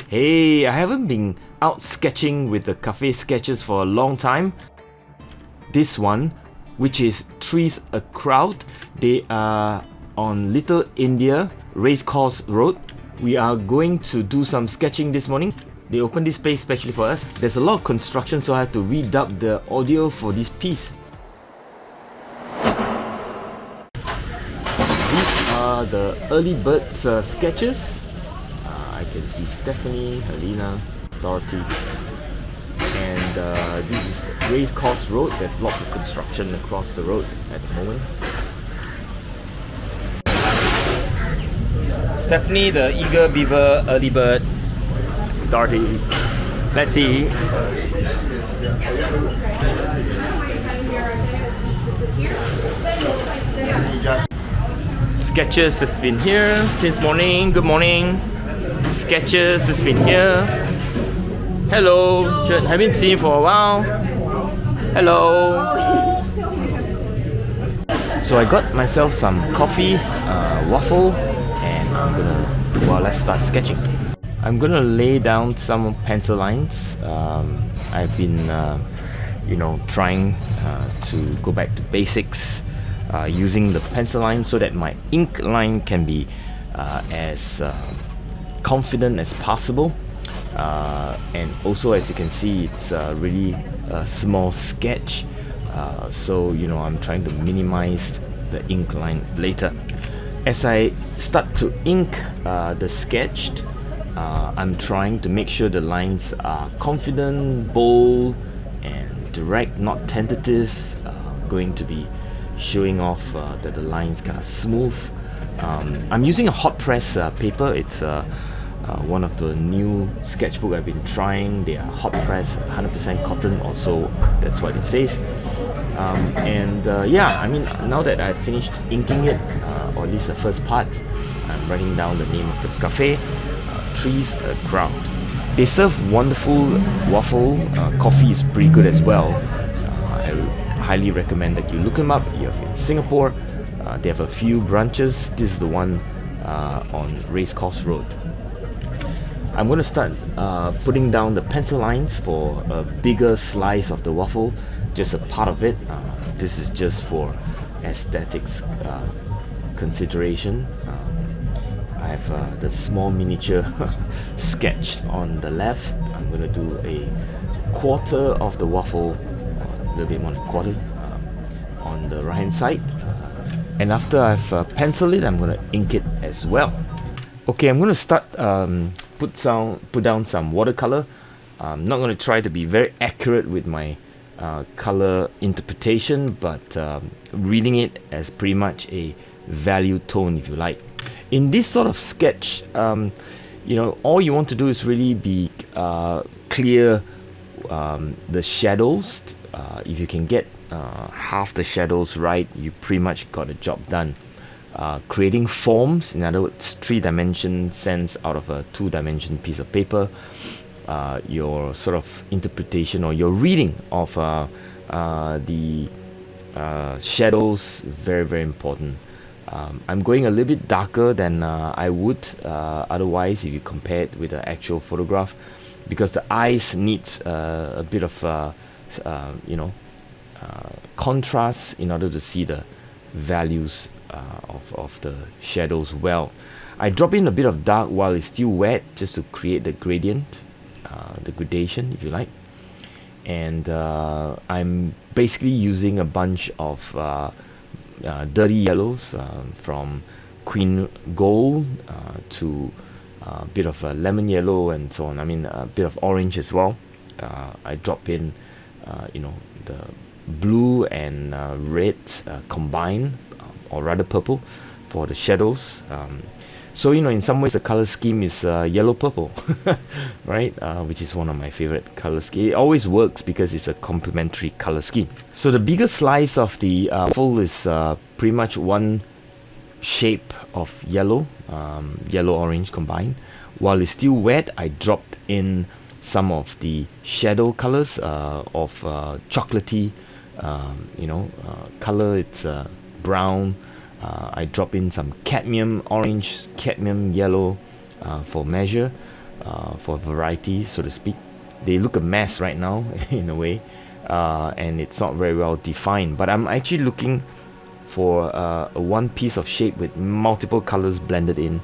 Hey, I haven't been out sketching with the cafe sketches for a long time. This one, which is Trees a Crowd, they are on Little India, Racecourse Road. We are going to do some sketching this morning. They opened this space specially for us. There's a lot of construction, so I had to redub the audio for this piece. These are the early birds sketches. I can see Stephanie, Helena, Dorothy, and this is the Racecourse Road. There's lots of construction across the road at the moment. Stephanie, the eager beaver, early bird. Dorothy, let's see. Sketches has been here since morning. Good morning. Sketches has been here. Hello, haven't seen you for a while. Hello. So I got myself some coffee, waffle, and I'm gonna, well, let's start sketching. I'm gonna lay down some pencil lines. I've been, trying to go back to basics, using the pencil line so that my ink line can be as confident as possible, and also, as you can see, it's really a small sketch, so I'm trying to minimize the ink line later. As I start to ink the sketch, I'm trying to make sure the lines are confident, bold, and direct, not tentative. Going to be showing off that the lines are smooth. I'm using a hot press paper. It's one of the new sketchbook I've been trying. They are hot press, 100% cotton, or so that's what it says. Now that I've finished inking it, or at least the first part, I'm writing down the name of the cafe, Trees a Crowd. They serve wonderful waffle. Coffee is pretty good as well. I highly recommend that you look them up. You're in Singapore. They have a few branches. This is the one on Racecourse Road. I'm going to start putting down the pencil lines for a bigger slice of the waffle, just a part of it. This is just for aesthetics consideration. I have the small miniature sketched on the left. I'm going to do a quarter of the waffle, a little bit more than a quarter, on the right hand side. And after I've penciled it, I'm going to ink it as well. Okay, I'm going to start put down some watercolor. I'm not going to try to be very accurate with my color interpretation, but reading it as pretty much a value tone, if you like. In this sort of sketch, all you want to do is really be clear the shadows. If you can get half the shadows right, you pretty much got the job done. Creating forms, in other words, 3-dimension sense out of a 2-dimension piece of paper. Your sort of interpretation or your reading of the shadows, very, very important. I'm going a little bit darker than I would otherwise if you compare it with the actual photograph, because the eyes needs a bit of contrast in order to see the values of the shadows well. I drop in a bit of dark while it's still wet, just to create the gradient, the gradation, if you like. And I'm basically using a bunch of dirty yellows, from Queen Gold to a bit of lemon yellow and so on. I mean, a bit of orange as well. I drop in, the blue and red combined, or rather purple, for the shadows. So in some ways the color scheme is yellow-purple, right? Which is one of my favorite color schemes. It always works because it's a complementary color scheme. So the bigger slice of the full is pretty much one shape of yellow, yellow-orange combined. While it's still wet, I dropped in some of the shadow colors of chocolatey, color. It's brown. I drop in some cadmium orange, cadmium yellow for measure. for variety, so to speak. They look a mess right now in a way, and it's not very well defined, but I'm actually looking for a one piece of shape with multiple colors blended in,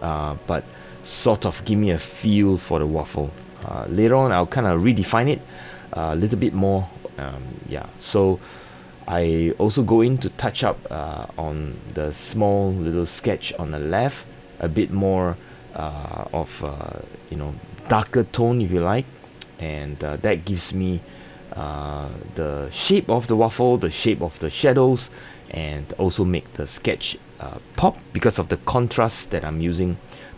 but sort of give me a feel for the waffle. Later on I'll kind of redefine it a little bit more. Yeah, so I also go in to touch up on the small little sketch on the left, a bit more of darker tone, if you like, and that gives me the shape of the waffle, the shape of the shadows, and also make the sketch pop because of the contrast that I'm using.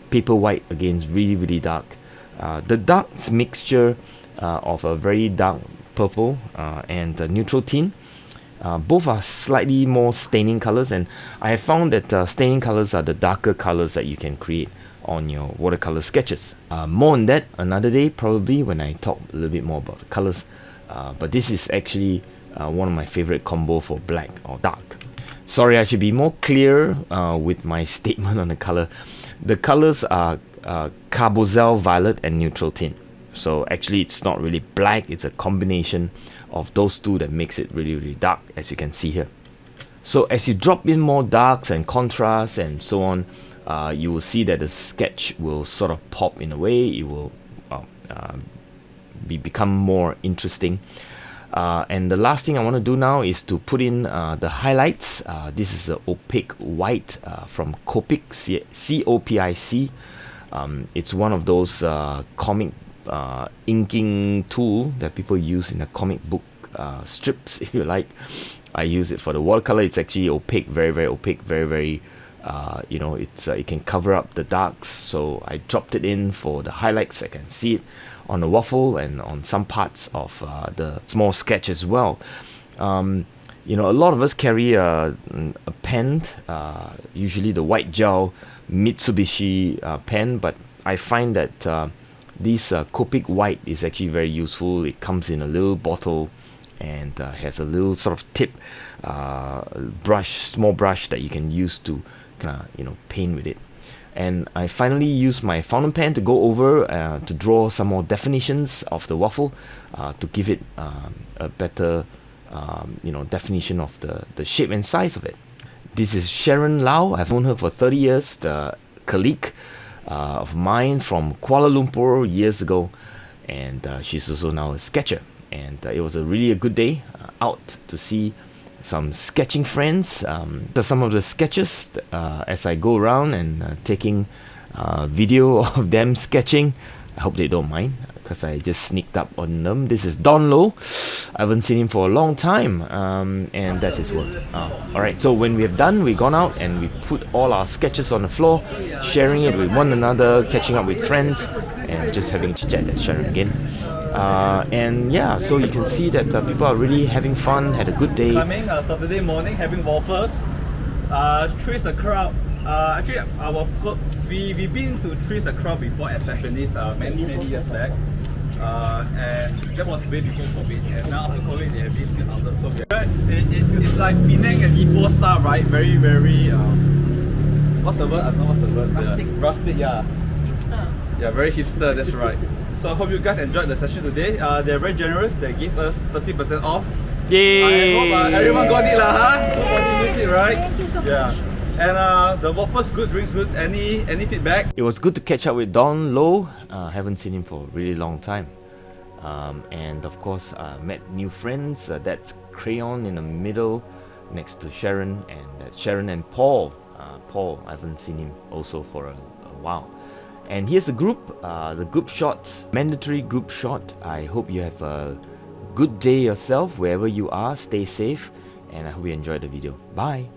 Paper white against really dark. The dark mixture of a very dark purple and a neutral tint. Both are slightly more staining colors, and I have found that staining colors are the darker colors that you can create on your watercolor sketches. More on that another day, probably, when I talk a little bit more about the colors. But this is actually one of my favorite combo for black or dark. Sorry, I should be more clear with my statement on the color. The colors are Carbozelle violet and neutral tint. So actually it's not really black, it's a combination of those two that makes it really dark, as you can see here. So as you drop in more darks and contrasts and so on, you will see that the sketch will sort of pop in a way. It will become more interesting. And the last thing I want to do now is to put in the highlights. This is the opaque white from Copic, C-O-P-I-C. It's one of those comic inking tool that people use in the comic book strips, if you like. I use it for the watercolor. It's actually opaque, very opaque, very it can cover up the darks. So I dropped it in for the highlights. I can see it on the waffle and on some parts of the small sketch as well. A lot of us carry a pen, usually the white gel Mitsubishi pen, but I find that this Copic white is actually very useful. It comes in a little bottle and has a little sort of tip small brush that you can use to paint with it. And I finally used my fountain pen to go over to draw some more definitions of the waffle to give it a better definition of the shape and size of it. This is Sharon Lau. I've known her for 30 years, the colleague of mine from Kuala Lumpur years ago, and she's also now a sketcher. And it was a good day out to see some sketching friends. Some of the sketches as I go around and taking video of them sketching. I hope they don't mind because I just sneaked up on them. This is Don Low. I haven't seen him for a long time, and that's his work. Alright, so when we have done, we've gone out and we put all our sketches on the floor, sharing it with one another, catching up with friends, and just having a chit-chat. That's Sharon again. And yeah, so you can see that people are really having fun, had a good day. Coming Saturday morning, having waffles. Trees a crowd. Actually, we've been to Trees a crowd before at Japanese many years back. And that was way before COVID. And now after COVID, they have this new outlet. So it's like Penang and Ipoh style, right? Very what's the word? I don't know what's the word. Rustic. Rustic, yeah. Hipster. Yeah, very hipster. That's right. So I hope you guys enjoyed the session today. They're very generous. They give us 30% off. Yay! I hope everyone got it, Nobody missed it, right? Thank you so much. Yeah. And the waffles good, drinks good. Any feedback? It was good to catch up with Don Low. Haven't seen him for a really long time. And of course, met new friends. That's Crayon in the middle, next to Sharon, and that's Sharon and Paul. Paul, I haven't seen him also for a while. And here's the group shot, mandatory group shot. I hope you have a good day yourself, wherever you are. Stay safe, and I hope you enjoyed the video. Bye.